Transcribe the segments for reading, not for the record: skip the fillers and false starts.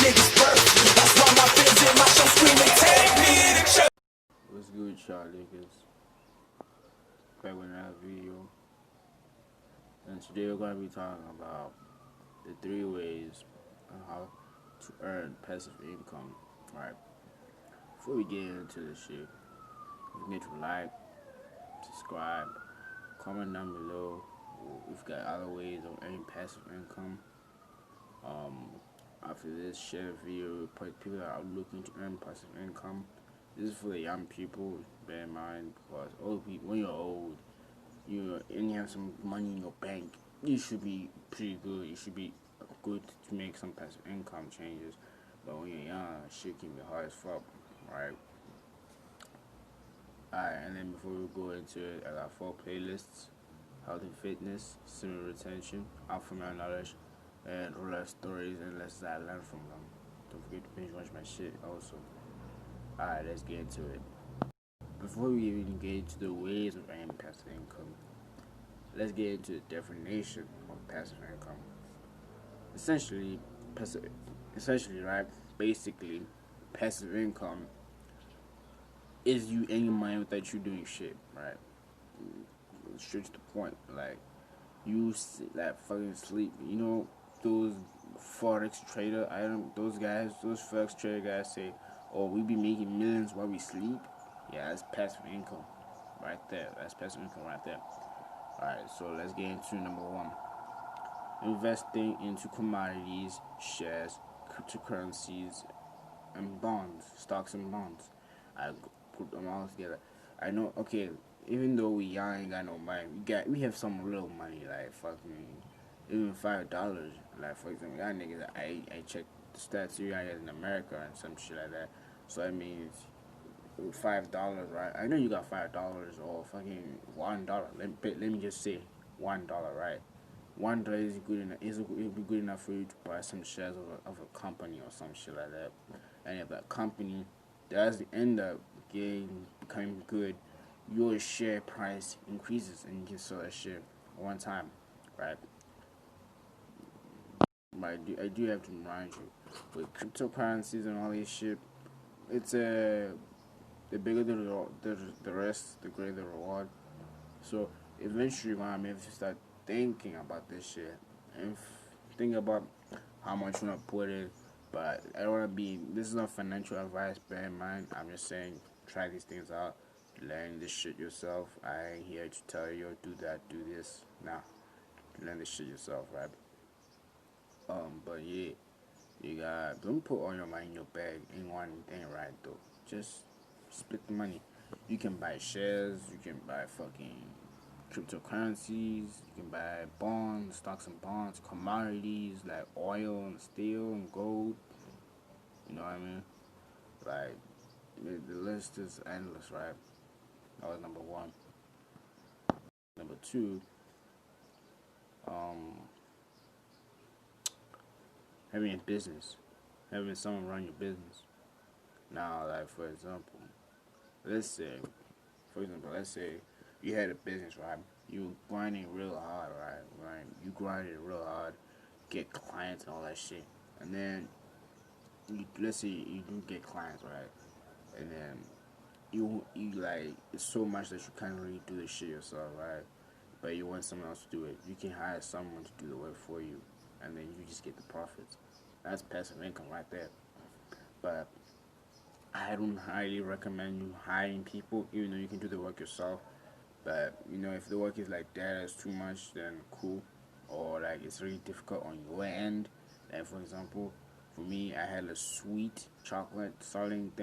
niggas birth. That's why my fans in my show screaming, take me to church. What's good, y'all niggas? Back with another video. And today we're going to be talking about the 3 ways on how to earn passive income, right? Before we get into this shit, don't forget to like, subscribe, comment down below. We've got other ways of earning passive income. After this, share the video with people that are looking to earn passive income. This is for the young people, bear in mind, because old people, when you're old, and you have some money in your bank, you should be pretty good. You should be good to make some passive income changes. But when you're young, shit can be hard as fuck, right? Alright, and then before we go into it, I got 4 playlists: health and fitness, similar retention, alpha male knowledge, and real life stories and lessons I learned from them. Don't forget to binge watch my shit also. Alright, let's get into it. Before we even get into the ways of earning passive income, let's get into the definition of passive income. Essentially, right? Basically, passive income is you earning money without you doing shit, right? Straight to the point, like you like fucking sleep. You know those forex trader those forex trader guys say, "Oh, we be making millions while we sleep." Yeah, that's passive income, right there. That's passive income right there. All right, so let's get into number 1: investing into commodities, shares, cryptocurrencies, and bonds, stocks and bonds. I put them all together. I know. Okay, even though we young ain't got no money, we have some real money, like fucking even $5. Like for example, y'all niggas, I checked the stats you guys in America and some shit like that. So that means $5, right? I know you got $5 or fucking $1. Let me just say $1, right? $1 is good enough. It'll be good enough for you to buy some shares of a company or some shit like that. And if that company does end up becoming good, your share price increases and you can sell that shit one time, right? But I do have to remind you, with cryptocurrencies and all this shit, it's the bigger the risk, the greater the reward. So eventually you're gonna have to start thinking about this shit and think about how much you wanna put in. But I don't wanna be. This is not financial advice. Bear in mind, I'm just saying try these things out, learn this shit yourself. I ain't here to tell you do that, do this. Nah, learn this shit yourself, right? But yeah, don't put all your money in your bag in one thing, right? Though, just split the money. You can buy shares, you can buy fucking cryptocurrencies, you can buy bonds, stocks and bonds, commodities like oil and steel and gold. You know what I mean? Like the list is endless, right? That was number 1. Number 2, having a business, having someone run your business. Now, like for example, let's say you had a business, right? You grinding real hard, right? You grinded real hard, get clients and all that shit, and then let's say you do get clients, right? And then you like it's so much that you can't really do the shit yourself, right? But you want someone else to do it. You can hire someone to do the work for you, and then you just get the profits. That's passive income right there. But I don't highly recommend you hiring people, even though you can do the work yourself. But if the work is like that's too much, then cool. Or like it's really difficult on your end. Like for example, for me, I had a sweet chocolate selling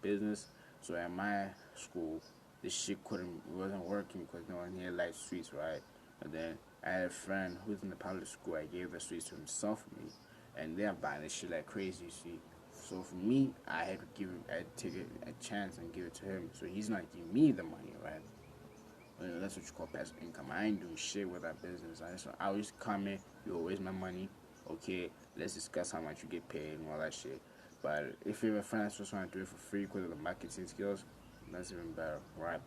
business. So at my school, this shit wasn't working because no one here likes sweets, right? And then I had a friend who's in the public school. I gave the sweets to himself for me, and they're buying this shit like crazy. See, so for me, I had to take a chance and give it to him. So he's not giving me the money, right? That's what you call passive income. I ain't doing shit with that business. I always come in, you always my money. Okay, let's discuss how much you get paid and all that shit. But if you have a friend that's just want to do it for free because of the marketing skills, that's even better, right?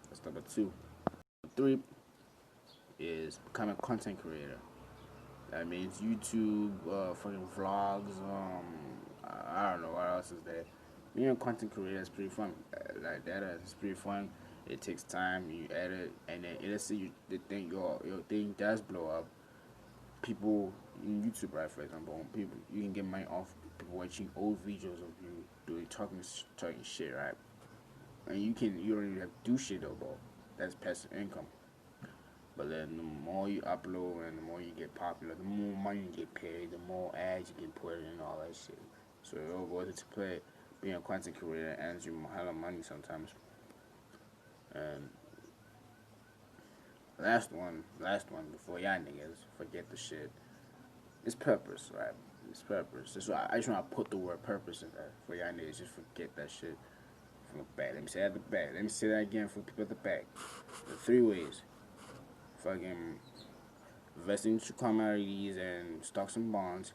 That's number 2. Number 3 is becoming a content creator. That means YouTube, fucking vlogs, I don't know what else is there. Being a content creator is pretty fun. Like that is pretty fun. It takes time. You edit, and then let's say the thing your thing does blow up. People in YouTube, right? For example, people you can get money off people watching old videos of you doing talking shit, right? And you don't even have to do shit though, bro. That's passive income. But then the more you upload and the more you get popular, the more money you get paid, the more ads you get put in and all that shit. So it all goes into play. Being a content creator earns you hella money sometimes. And last one before y'all niggas forget the shit. It's purpose, right? It's purpose. That's why I just want to put the word purpose in there for y'all niggas. Just forget that shit from the back. Let me say that at the back. Let me say that again for people at the back. The 3 ways. Fucking investing into commodities and stocks and bonds,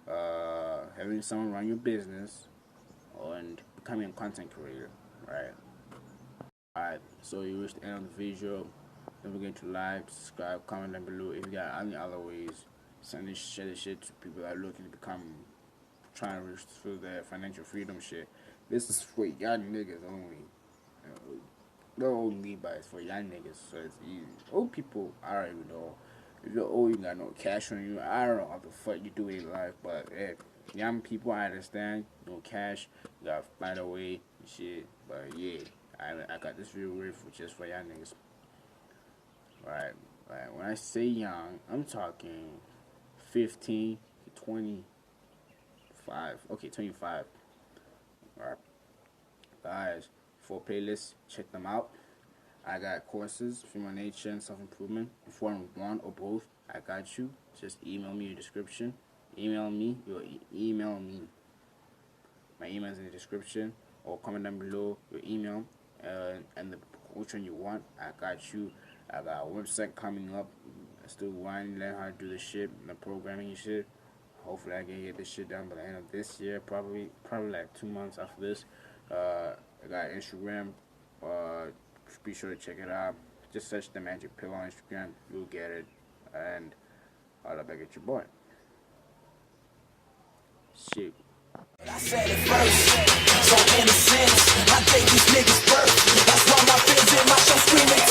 having someone run your business, and becoming a content creator, right? Alright, so you reached the end of the video. Don't forget to like, subscribe, comment down below. If you got any other ways, share this shit to people that are looking to trying to reach through their financial freedom shit. This is for y'all niggas only. Not only, but it's for young niggas, so it's easy. Old people, I don't even know. If you're old, you got no cash on you. I don't know what the fuck you do in life, but young people, I understand. No cash, you gotta find a way and shit. But yeah, I got this video ready for just for young niggas. Right. When I say young, I'm talking 15 to 25. Okay, 25. Alright. Guys, 4 playlists, check them out. I got courses, human nature and self-improvement. If you want one or both, I got you. Just email me your description. Email me. My email is in the description, or comment down below your email and which one you want. I got you. I got a website coming up. I still want to learn how to do the shit, the programming and shit. Hopefully I can get this shit done by the end of this year. Probably like 2 months after this. I got Instagram. Be sure to check it out. Just search the Magic Pill on Instagram. You'll get it. And holla back at your boy. Shit. I said it first, so innocent. I gave these niggas birth. That's why my fans in my show screaming.